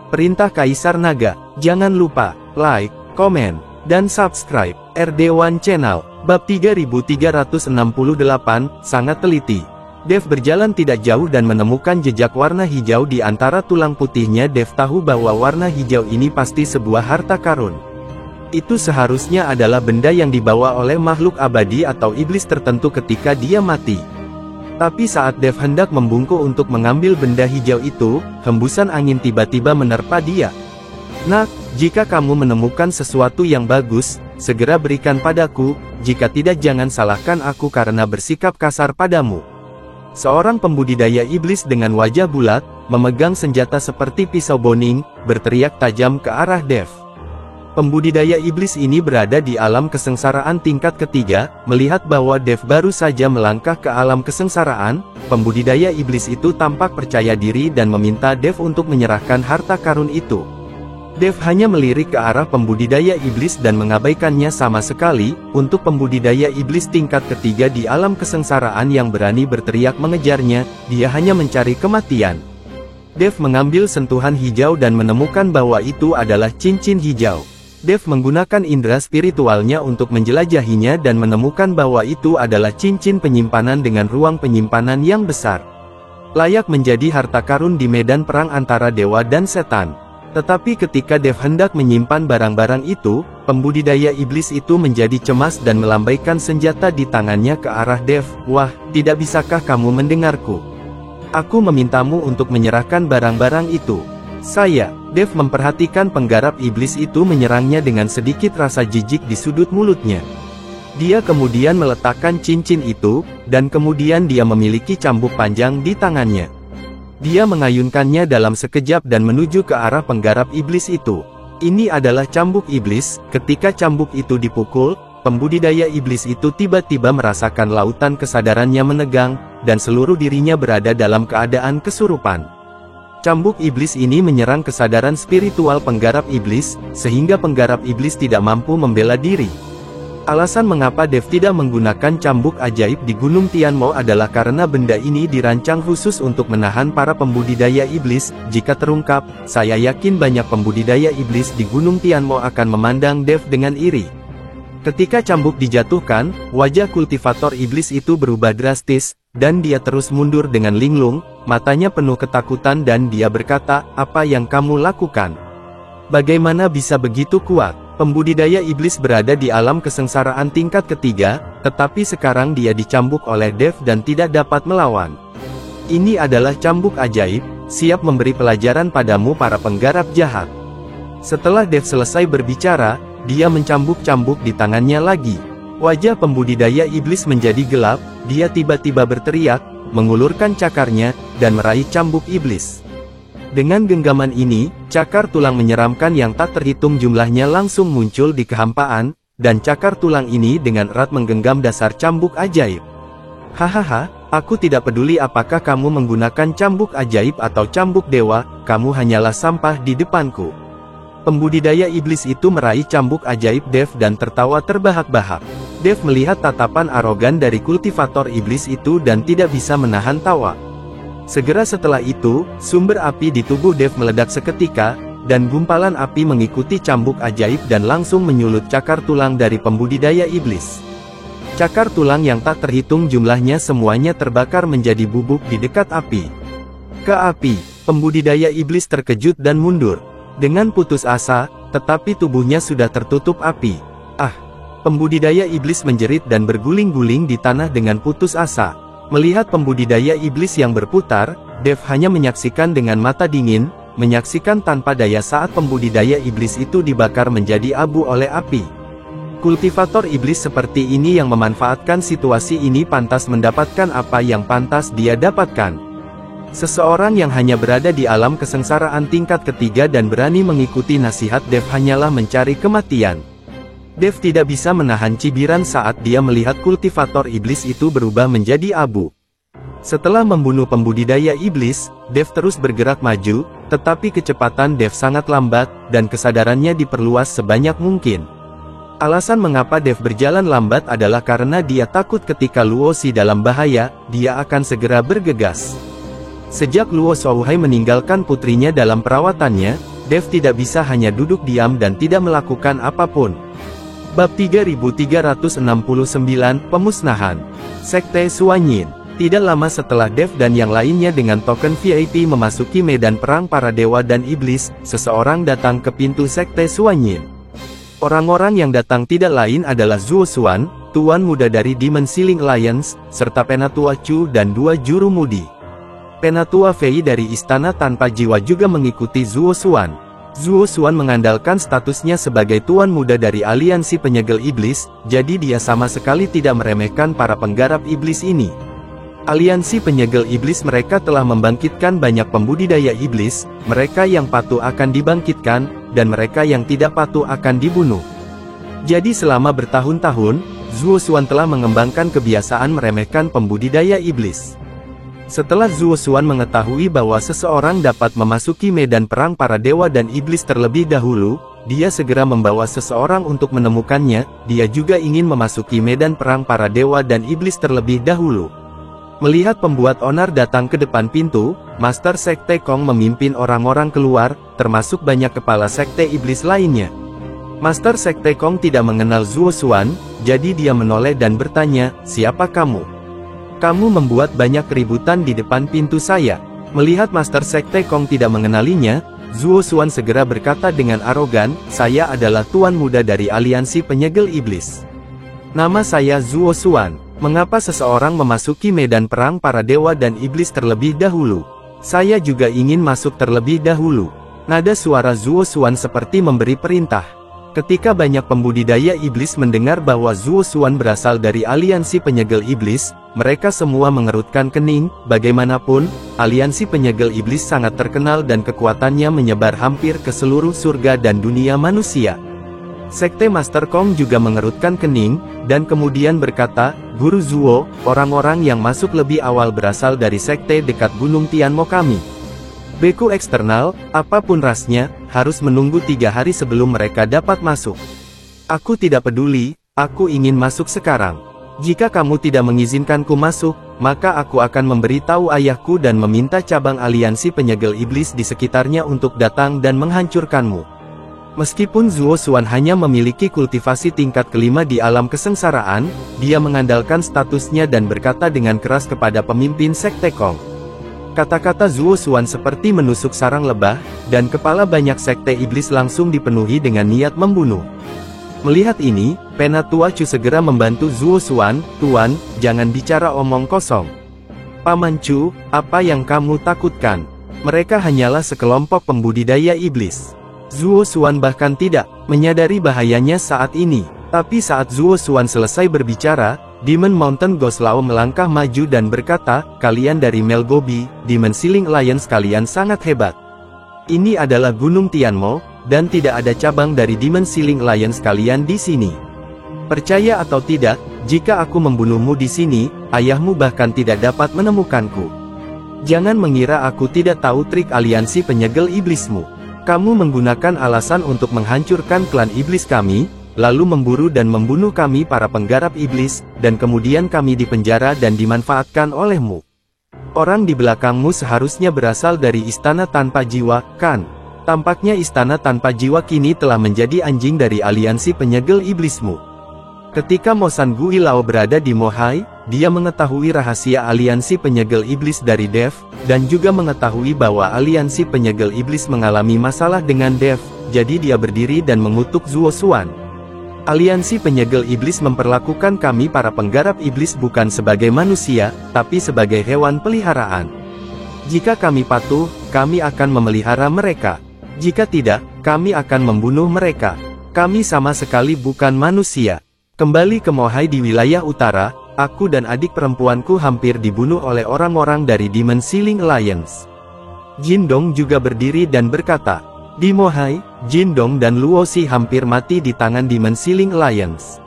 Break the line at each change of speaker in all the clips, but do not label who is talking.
Perintah Kaisar Naga. Jangan lupa like, komen, dan subscribe RD1 Channel. Bab 3368, sangat teliti. Dev berjalan tidak jauh dan menemukan jejak warna hijau di antara tulang putihnya. Dev tahu bahwa warna hijau ini pasti sebuah harta karun. Itu seharusnya adalah benda yang dibawa oleh makhluk abadi atau iblis tertentu ketika dia mati. Tapi saat Dev hendak membungkuk untuk mengambil benda hijau itu, hembusan angin tiba-tiba menerpa dia. "Nak, jika kamu menemukan sesuatu yang bagus, segera berikan padaku, jika tidak jangan salahkan aku karena bersikap kasar padamu." Seorang pembudidaya iblis dengan wajah bulat, memegang senjata seperti pisau boning, berteriak tajam ke arah Dev. Pembudidaya iblis ini berada di alam kesengsaraan tingkat ketiga. Melihat bahwa Dev baru saja melangkah ke alam kesengsaraan, pembudidaya iblis itu tampak percaya diri dan meminta Dev untuk menyerahkan harta karun itu. Dev hanya melirik ke arah pembudidaya iblis dan mengabaikannya sama sekali. Untuk pembudidaya iblis tingkat ketiga di alam kesengsaraan yang berani berteriak mengejarnya, dia hanya mencari kematian. Dev mengambil sentuhan hijau dan menemukan bahwa itu adalah cincin hijau. Dev menggunakan indera spiritualnya untuk menjelajahinya dan menemukan bahwa itu adalah cincin penyimpanan dengan ruang penyimpanan yang besar. Layak menjadi harta karun di medan perang antara dewa dan setan. Tetapi ketika Dev hendak menyimpan barang-barang itu, pembudidaya iblis itu menjadi cemas dan melambaikan senjata di tangannya ke arah Dev. "Wah, tidak bisakah kamu mendengarku? Aku memintamu untuk menyerahkan barang-barang itu." "Saya." Dev memperhatikan penggarap iblis itu menyerangnya dengan sedikit rasa jijik di sudut mulutnya. Dia kemudian meletakkan cincin itu, dan kemudian dia memiliki cambuk panjang di tangannya. Dia mengayunkannya dalam sekejap dan menuju ke arah penggarap iblis itu. Ini adalah cambuk iblis. Ketika cambuk itu dipukul, pembudidaya iblis itu tiba-tiba merasakan lautan kesadarannya menegang, dan seluruh dirinya berada dalam keadaan kesurupan. Cambuk iblis ini menyerang kesadaran spiritual penggarap iblis, sehingga penggarap iblis tidak mampu membela diri. Alasan mengapa Dev tidak menggunakan cambuk ajaib di Gunung Tianmo adalah karena benda ini dirancang khusus untuk menahan para pembudidaya iblis. Jika terungkap, saya yakin banyak pembudidaya iblis di Gunung Tianmo akan memandang Dev dengan iri. Ketika cambuk dijatuhkan, wajah kultivator iblis itu berubah drastis, dan dia terus mundur dengan linglung, matanya penuh ketakutan dan dia berkata, "Apa yang kamu lakukan? Bagaimana bisa begitu kuat?" Pembudidaya iblis berada di alam kesengsaraan tingkat ketiga, tetapi sekarang dia dicambuk oleh Dev dan tidak dapat melawan. "Ini adalah cambuk ajaib, siap memberi pelajaran padamu para penggarap jahat." Setelah Dev selesai berbicara, dia mencambuk-cambuk di tangannya lagi. Wajah pembudidaya iblis menjadi gelap, dia tiba-tiba berteriak, mengulurkan cakarnya, dan meraih cambuk iblis. Dengan genggaman ini, cakar tulang menyeramkan yang tak terhitung jumlahnya langsung muncul di kehampaan, dan cakar tulang ini dengan erat menggenggam dasar cambuk ajaib. "Hahaha, aku tidak peduli apakah kamu menggunakan cambuk ajaib atau cambuk dewa, kamu hanyalah sampah di depanku." Pembudidaya iblis itu meraih cambuk ajaib Dev dan tertawa terbahak-bahak. Dev melihat tatapan arogan dari kultivator iblis itu dan tidak bisa menahan tawa. Segera setelah itu, sumber api di tubuh Dev meledak seketika, dan gumpalan api mengikuti cambuk ajaib dan langsung menyulut cakar tulang dari pembudidaya iblis. Cakar tulang yang tak terhitung jumlahnya semuanya terbakar menjadi bubuk di dekat api. Ke api, pembudidaya iblis terkejut dan mundur. Dengan putus asa, tetapi tubuhnya sudah tertutup api. "Ah!" Pembudidaya iblis menjerit dan berguling-guling di tanah dengan putus asa. Melihat pembudidaya iblis yang berputar, Dev hanya menyaksikan dengan mata dingin, menyaksikan tanpa daya saat pembudidaya iblis itu dibakar menjadi abu oleh api. Kultivator iblis seperti ini yang memanfaatkan situasi ini pantas mendapatkan apa yang pantas dia dapatkan. Seseorang yang hanya berada di alam kesengsaraan tingkat ketiga dan berani mengikuti nasihat Dev hanyalah mencari kematian. Dev tidak bisa menahan cibiran saat dia melihat kultivator iblis itu berubah menjadi abu. Setelah membunuh pembudidaya iblis, Dev terus bergerak maju, tetapi kecepatan Dev sangat lambat, dan kesadarannya diperluas sebanyak mungkin. Alasan mengapa Dev berjalan lambat adalah karena dia takut ketika Luo Xi dalam bahaya, dia akan segera bergegas. Sejak Luo Shouhai meninggalkan putrinya dalam perawatannya, Dev tidak bisa hanya duduk diam dan tidak melakukan apapun. Bab 3369, Pemusnahan Sekte Suanyin. Tidak lama setelah Dev dan yang lainnya dengan token VIP memasuki medan perang para dewa dan iblis, seseorang datang ke pintu Sekte Suanyin. Orang-orang yang datang tidak lain adalah Zuo Xuan, Tuan Muda dari Demon Ceiling Alliance, serta Penatua Chu dan 2 juru mudi. Penatua Fei dari Istana Tanpa Jiwa juga mengikuti Zuo Xuan. Zuo Xuan mengandalkan statusnya sebagai Tuan Muda dari Aliansi Penyegel Iblis, jadi dia sama sekali tidak meremehkan para penggarap iblis ini. Aliansi Penyegel Iblis mereka telah membangkitkan banyak pembudidaya iblis, mereka yang patuh akan dibangkitkan, dan mereka yang tidak patuh akan dibunuh. Jadi selama bertahun-tahun, Zuo Xuan telah mengembangkan kebiasaan meremehkan pembudidaya iblis. Setelah Zuo Xuan mengetahui bahwa seseorang dapat memasuki medan perang para dewa dan iblis terlebih dahulu, dia segera membawa seseorang untuk menemukannya. Dia juga ingin memasuki medan perang para dewa dan iblis terlebih dahulu. Melihat pembuat onar datang ke depan pintu, Master Sekte Kong memimpin orang-orang keluar, termasuk banyak kepala sekte iblis lainnya. Master Sekte Kong tidak mengenal Zuo Xuan, jadi dia menoleh dan bertanya, "Siapa kamu? Kamu membuat banyak keributan di depan pintu saya." Melihat Master Sekte Kong tidak mengenalinya, Zuo Xuan segera berkata dengan arogan, "Saya adalah Tuan Muda dari Aliansi Penyegel Iblis. Nama saya Zuo Xuan. Mengapa seseorang memasuki medan perang para dewa dan iblis terlebih dahulu? Saya juga ingin masuk terlebih dahulu." Nada suara Zuo Xuan seperti memberi perintah. Ketika banyak pembudidaya iblis mendengar bahwa Zuo Xuan berasal dari Aliansi Penyegel Iblis, mereka semua mengerutkan kening. Bagaimanapun, Aliansi Penyegel Iblis sangat terkenal dan kekuatannya menyebar hampir ke seluruh surga dan dunia manusia. Sekte Master Kong juga mengerutkan kening, dan kemudian berkata, "Guru Zuo, orang-orang yang masuk lebih awal berasal dari sekte dekat Gunung Tianmo kami. Beku eksternal, apapun rasnya, harus menunggu 3 hari sebelum mereka dapat masuk. Aku tidak peduli, aku ingin masuk sekarang. Jika kamu tidak mengizinkanku masuk, maka aku akan memberitahu ayahku dan meminta cabang Aliansi Penyegel Iblis di sekitarnya untuk datang dan menghancurkanmu." Meskipun Zuo Xuan hanya memiliki kultivasi tingkat kelima di alam kesengsaraan, dia mengandalkan statusnya dan berkata dengan keras kepada pemimpin Sekte Kong. Kata-kata Zuo Xuan seperti menusuk sarang lebah, dan kepala banyak sekte iblis langsung dipenuhi dengan niat membunuh. Melihat ini, Penatua Chu segera membantu Zuo Xuan, "Tuan, jangan bicara omong kosong. Paman Chu, apa yang kamu takutkan? Mereka hanyalah sekelompok pembudidaya iblis." Zuo Xuan bahkan tidak menyadari bahayanya saat ini. Tapi saat Zuo Xuan selesai berbicara, Demon Mountain Ghost Lao melangkah maju dan berkata, "Kalian dari Melgobi, Demon Ceiling Alliance, kalian sangat hebat. Ini adalah Gunung Tianmo, dan tidak ada cabang dari Demon Ceiling Alliance kalian di sini. Percaya atau tidak, jika aku membunuhmu di sini, ayahmu bahkan tidak dapat menemukanku. Jangan mengira aku tidak tahu trik aliansi penyegel iblismu. Kamu menggunakan alasan untuk menghancurkan klan iblis kami, lalu memburu dan membunuh kami para penggarap iblis, dan kemudian kami dipenjara dan dimanfaatkan olehmu. Orang di belakangmu seharusnya berasal dari Istana Tanpa Jiwa, kan? Tampaknya Istana Tanpa Jiwa kini telah menjadi anjing dari aliansi penyegel iblismu." Ketika Mo San Gui Lao berada di Mohai, dia mengetahui rahasia aliansi penyegel iblis dari Dev, dan juga mengetahui bahwa aliansi penyegel iblis mengalami masalah dengan Dev, jadi dia berdiri dan mengutuk Zuo Xuan. "Aliansi penyegel iblis memperlakukan kami para penggarap iblis bukan sebagai manusia, tapi sebagai hewan peliharaan. Jika kami patuh, kami akan memelihara mereka. Jika tidak, kami akan membunuh mereka. Kami sama sekali bukan manusia. Kembali ke Mohai di wilayah utara, aku dan adik perempuanku hampir dibunuh oleh orang-orang dari Demon Ceiling Alliance." Jin Dong juga berdiri dan berkata, "Di Mohai, Jin Dong dan Luo Xi hampir mati di tangan Demon Ceiling Alliance.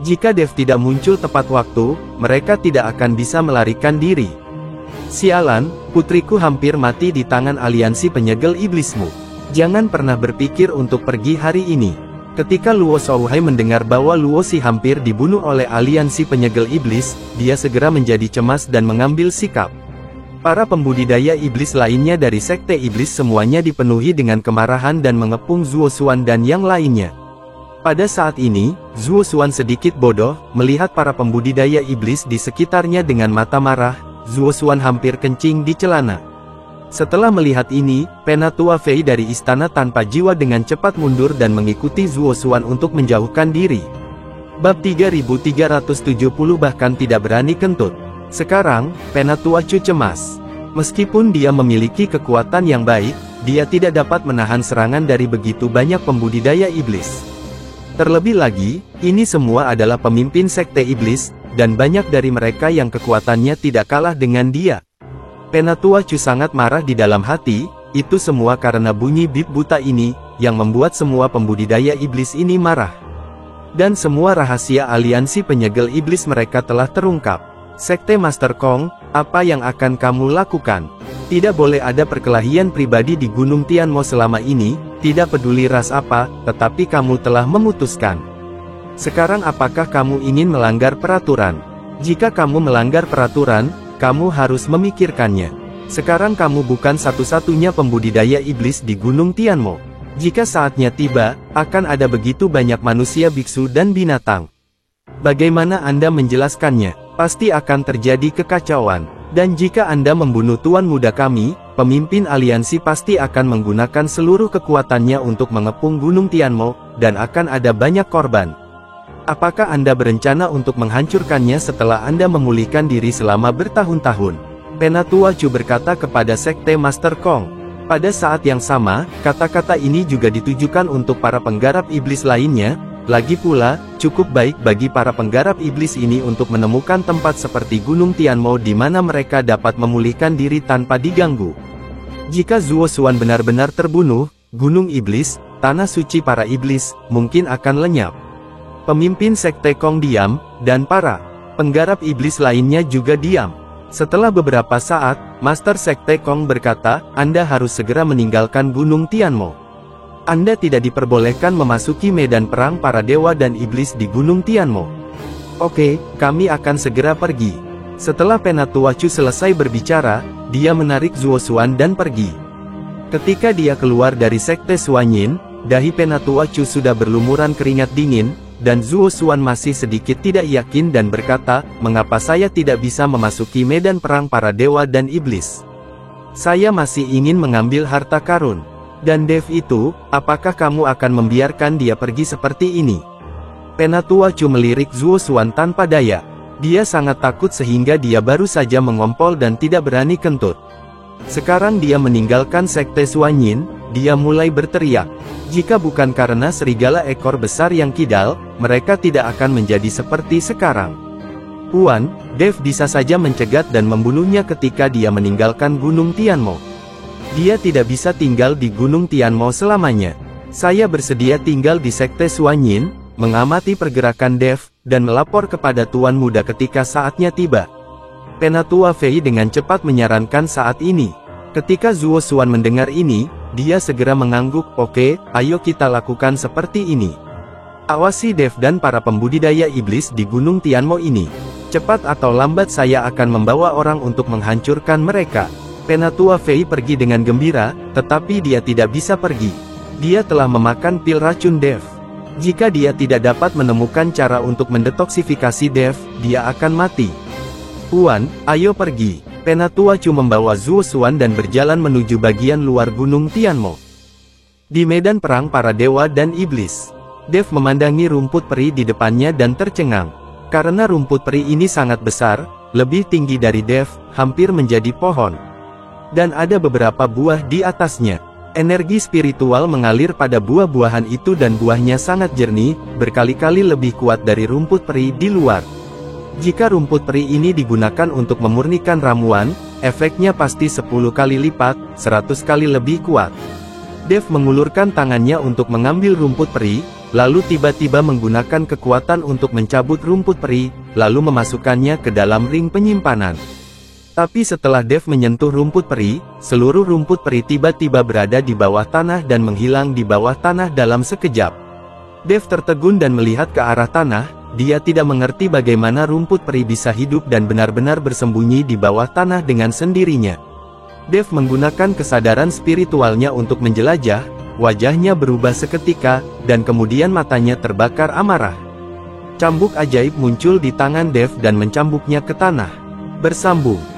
Jika Dev tidak muncul tepat waktu, mereka tidak akan bisa melarikan diri. Sialan, putriku hampir mati di tangan aliansi penyegel iblismu. Jangan pernah berpikir untuk pergi hari ini." Ketika Luo Shouhai mendengar bahwa Luo Xi hampir dibunuh oleh aliansi penyegel iblis, dia segera menjadi cemas dan mengambil sikap. Para pembudidaya iblis lainnya dari Sekte Iblis semuanya dipenuhi dengan kemarahan dan mengepung Zuo Xuan dan yang lainnya. Pada saat ini, Zuo Xuan sedikit bodoh, melihat para pembudidaya iblis di sekitarnya dengan mata marah. Zuo Xuan hampir kencing di celana. Setelah melihat ini, Penatua Fei dari istana tanpa jiwa dengan cepat mundur dan mengikuti Zuo Xuan untuk menjauhkan diri. Bab 3370 bahkan tidak berani kentut. Sekarang, Penatua Chu cemas. Meskipun dia memiliki kekuatan yang baik, dia tidak dapat menahan serangan dari begitu banyak pembudidaya iblis. Terlebih lagi, ini semua adalah pemimpin Sekte Iblis, dan banyak dari mereka yang kekuatannya tidak kalah dengan dia. Penatua Chu sangat marah di dalam hati, itu semua karena bunyi bib buta ini, yang membuat semua pembudidaya iblis ini marah. Dan semua rahasia aliansi penyegel iblis mereka telah terungkap. Sekte Master Kong, apa yang akan kamu lakukan? Tidak boleh ada perkelahian pribadi di Gunung Tianmo selama ini, tidak peduli ras apa, tetapi kamu telah memutuskan. Sekarang apakah kamu ingin melanggar peraturan? Jika kamu melanggar peraturan, kamu harus memikirkannya. Sekarang kamu bukan satu-satunya pembudidaya iblis di Gunung Tianmo. Jika saatnya tiba, akan ada begitu banyak manusia biksu dan binatang. Bagaimana Anda menjelaskannya? Pasti akan terjadi kekacauan. Dan jika Anda membunuh tuan muda kami, pemimpin aliansi pasti akan menggunakan seluruh kekuatannya untuk mengepung Gunung Tianmo, dan akan ada banyak korban. Apakah Anda berencana untuk menghancurkannya setelah Anda memulihkan diri selama bertahun-tahun? Penatua Chu berkata kepada Sekte Master Kong. Pada saat yang sama, kata-kata ini juga ditujukan untuk para penggarap iblis lainnya. Lagi pula, cukup baik bagi para penggarap iblis ini untuk menemukan tempat seperti Gunung Tianmo di mana mereka dapat memulihkan diri tanpa diganggu. Jika Zuo Xuan benar-benar terbunuh, Gunung Iblis, tanah suci para iblis, mungkin akan lenyap. Pemimpin Sekte Kong diam, dan para penggarap iblis lainnya juga diam. Setelah beberapa saat, Master Sekte Kong berkata, Anda harus segera meninggalkan Gunung Tianmo. Anda tidak diperbolehkan memasuki medan perang para dewa dan iblis di Gunung Tianmo. Oke, kami akan segera pergi. Setelah Penatua Chu selesai berbicara, dia menarik Zuo Xuan dan pergi. Ketika dia keluar dari Sekte Suanyin, dahi Penatua Chu sudah berlumuran keringat dingin, dan Zuo Xuan masih sedikit tidak yakin dan berkata, mengapa saya tidak bisa memasuki medan perang para dewa dan iblis? Saya masih ingin mengambil harta karun. Dan Dev itu, apakah kamu akan membiarkan dia pergi seperti ini? Penatua Chu melirik Zuo Xuan tanpa daya. Dia sangat takut sehingga dia baru saja mengompol dan tidak berani kentut. Sekarang dia meninggalkan Sekte Suanyin, dia mulai berteriak. Jika bukan karena serigala ekor besar yang kidal, mereka tidak akan menjadi seperti sekarang. Puan, Dev bisa saja mencegat dan membunuhnya ketika dia meninggalkan Gunung Tianmo. Dia tidak bisa tinggal di Gunung Tianmo selamanya. Saya bersedia tinggal di Sekte Suanyin, mengamati pergerakan Dev, dan melapor kepada Tuan Muda ketika saatnya tiba. Penatua Fei dengan cepat menyarankan saat ini. Ketika Zuo Xuan mendengar ini, dia segera mengangguk, oke, ayo kita lakukan seperti ini. Awasi Dev dan para pembudidaya iblis di Gunung Tianmo ini. Cepat atau lambat saya akan membawa orang untuk menghancurkan mereka. Penatua Fei pergi dengan gembira, tetapi dia tidak bisa pergi. Dia telah memakan pil racun Dev. Jika dia tidak dapat menemukan cara untuk mendetoksifikasi Dev, dia akan mati. Puan, ayo pergi. Penatua Chu membawa Zuo Xuan dan berjalan menuju bagian luar Gunung Tianmo. Di medan perang para dewa dan iblis, Dev memandangi rumput peri di depannya dan tercengang. Karena rumput peri ini sangat besar, lebih tinggi dari Dev, hampir menjadi pohon. Dan ada beberapa buah di atasnya. Energi spiritual mengalir pada buah-buahan itu dan buahnya sangat jernih, berkali-kali lebih kuat dari rumput peri di luar. Jika rumput peri ini digunakan untuk memurnikan ramuan, efeknya pasti 10 kali lipat, 100 kali lebih kuat. Dev mengulurkan tangannya untuk mengambil rumput peri, lalu tiba-tiba menggunakan kekuatan untuk mencabut rumput peri, lalu memasukkannya ke dalam ring penyimpanan. Tapi setelah Dev menyentuh rumput peri, seluruh rumput peri tiba-tiba berada di bawah tanah dan menghilang di bawah tanah dalam sekejap. Dev tertegun dan melihat ke arah tanah. Dia tidak mengerti bagaimana rumput peri bisa hidup dan benar-benar bersembunyi di bawah tanah dengan sendirinya. Dev menggunakan kesadaran spiritualnya untuk menjelajah. Wajahnya berubah seketika, dan kemudian matanya terbakar amarah. Cambuk ajaib muncul di tangan Dev dan mencambuknya ke tanah. Bersambung.